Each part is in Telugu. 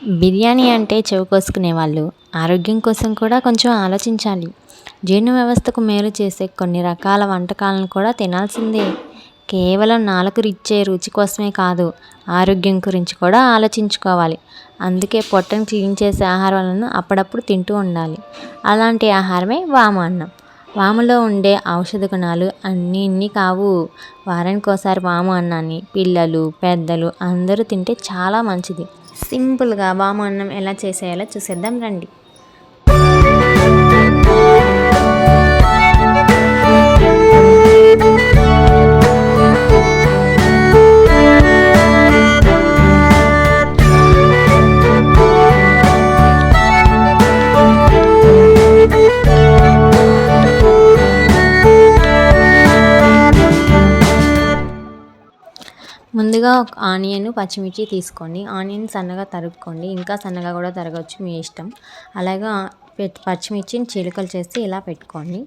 బిర్యానీ అంటే చెవి కోసుకునే వాళ్ళు ఆరోగ్యం కోసం కూడా కొంచెం ఆలోచించాలి. జీర్ణ వ్యవస్థకు మేలు చేసే కొన్ని రకాల వంటకాలను కూడా తినాల్సిందే. కేవలం నాలుకకు ఇచ్చే రుచి కోసమే కాదు, ఆరోగ్యం గురించి కూడా ఆలోచించుకోవాలి. అందుకే పొట్టను క్లీన్ చేసే ఆహారాలను అప్పుడప్పుడు తింటూ ఉండాలి. అలాంటి ఆహారమే వాము అన్నం. వాములో ఉండే ఔషధ గుణాలు అన్నీ ఇన్ని కావు. వారానికి ఒకసారి వాము అన్నాన్ని పిల్లలు, పెద్దలు అందరూ తింటే చాలా మంచిది. సింపుల్గా వాము అన్నం ఎలా చేసేయాలో చూసేద్దాం రండి. ముందుగా ఒక ఆనియన్, పచ్చిమిర్చి తీసుకోండి. ఆనియన్ సన్నగా తరుక్కోండి, ఇంకా సన్నగా కూడా తరగవచ్చు, మీ ఇష్టం. అలాగే పచ్చిమిర్చిని చీలికలు చేసి ఇలా పెట్టుకోండి.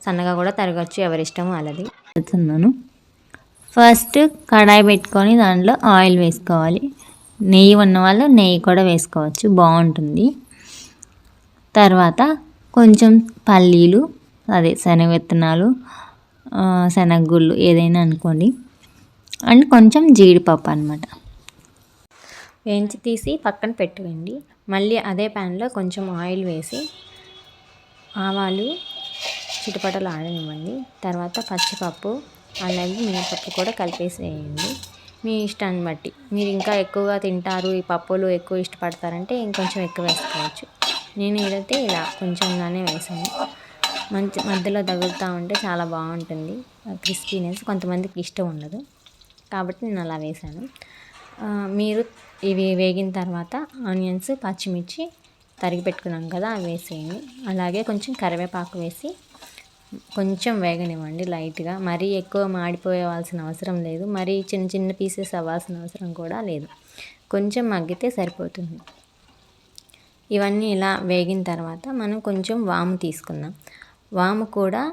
సన్నగా కూడా తరగచ్చు, ఎవరిష్టం వాళ్ళది. పెడుతున్నాను. ఫస్ట్ కడాయి పెట్టుకొని దాంట్లో ఆయిల్ వేసుకోవాలి. నెయ్యి ఉన్న వాళ్ళు నెయ్యి కూడా వేసుకోవచ్చు, బాగుంటుంది. తర్వాత కొంచెం పల్లీలు, అదే శనగ విత్తనాలు, శనగగుళ్ళు ఏదైనా అనుకోండి, అండ్ కొంచెం జీడిపప్పు అనమాట వేయించి తీసి పక్కన పెట్టుకోండి. మళ్ళీ అదే ప్యాన్లో కొంచెం ఆయిల్ వేసి ఆవాలు చిటపటలు ఆడనివ్వండి. తర్వాత పచ్చిపప్పు అలాగే మినపప్పు కూడా కలిపేసేయండి. మీ ఇష్టాన్ని బట్టి, మీరు ఇంకా ఎక్కువగా తింటారు, ఈ పప్పులు ఎక్కువ ఇష్టపడతారంటే ఇంకొంచెం ఎక్కువ వేసుకోవచ్చు. నేను ఏదైతే ఇలా కొంచెంగానే వేసాను. మంచి మధ్యలో తగులుతూ ఉంటే చాలా బాగుంటుంది క్రిస్పీనెస్. కొంతమందికి ఇష్టం ఉండదు కాబట్టి నేను అలా వేసాను. మీరు ఇవి వేగిన తర్వాత ఆనియన్స్, పచ్చిమిర్చి తరిగి పెట్టుకున్నాం కదా, అవి వేసేయండి. అలాగే కొంచెం కరివేపాకు వేసి కొంచెం వేగనివ్వండి లైట్గా. మరీ ఎక్కువ మాడిపోవాల్సిన అవసరం లేదు, మరీ చిన్న చిన్న పీసెస్ అవ్వాల్సిన అవసరం కూడా లేదు. కొంచెం మగ్గితే సరిపోతుంది. ఇవన్నీ ఇలా వేగిన తర్వాత మనం కొంచెం వాము తీసుకుందాం. వాము కూడా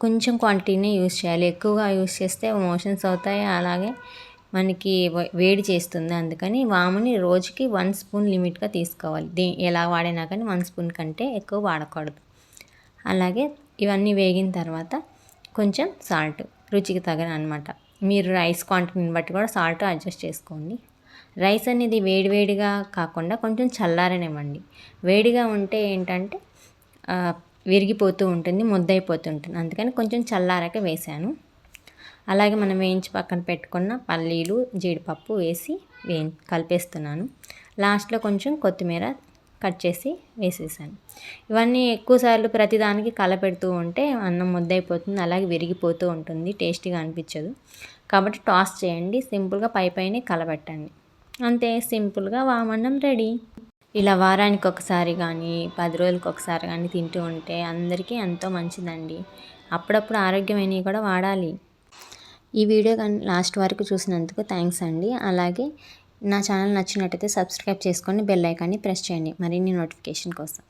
కొంచెం క్వాంటిటీనే యూస్ చేయాలి. ఎక్కువగా యూస్ చేస్తే మోషన్స్ అవుతాయి, అలాగే మనకి వేడి చేస్తుంది. అందుకని వాముని రోజుకి 1 స్పూన్ లిమిట్గా తీసుకోవాలి. ఎలా వాడినా కానీ 1 స్పూన్ కంటే ఎక్కువ వాడకూడదు. అలాగే ఇవన్నీ వేగిన తర్వాత కొంచెం సాల్ట్ రుచికి తగిన అనమాట. మీరు రైస్ క్వాంటిటీని బట్టి కూడా సాల్ట్ అడ్జస్ట్ చేసుకోండి. రైస్ అనేది వేడివేడిగా కాకుండా కొంచెం చల్లారనివ్వండి. వేడిగా ఉంటే ఏంటంటే విరిగిపోతూ ఉంటుంది, ముద్దయిపోతూ ఉంటుంది. అందుకని కొంచెం చల్లారాక వేసాను. అలాగే మనం వేయించి పక్కన పెట్టుకున్న పల్లీలు, జీడిపప్పు వేసి కలిపేస్తున్నాను. లాస్ట్లో కొంచెం కొత్తిమీర కట్ చేసి వేసేసాను. ఇవన్నీ ఎక్కువసార్లు ప్రతిదానికి కలపెడుతూ ఉంటే అన్నం ముద్దయిపోతుంది, అలాగే విరిగిపోతూ ఉంటుంది, టేస్టీగా అనిపించదు. కాబట్టి టాస్ చేయండి, సింపుల్గా పైనే కలపెట్టండి. అంతే, సింపుల్గా వామన్నం రెడీ. ఇలా వారానికి ఒకసారి కానీ 10 రోజులకు ఒకసారి కానీ తింటూ ఉంటే అందరికీ ఎంతో మంచిదండి. అప్పుడప్పుడు ఆరోగ్యమైనవి కూడా వాడాలి. ఈ వీడియో కానీ లాస్ట్ వరకు చూసినందుకు థ్యాంక్స్ అండి. అలాగే నా ఛానల్ నచ్చినట్టయితే సబ్స్క్రైబ్ చేసుకొని బెల్ ఐకాన్ని ప్రెస్ చేయండి మరిన్ని నోటిఫికేషన్ కోసం.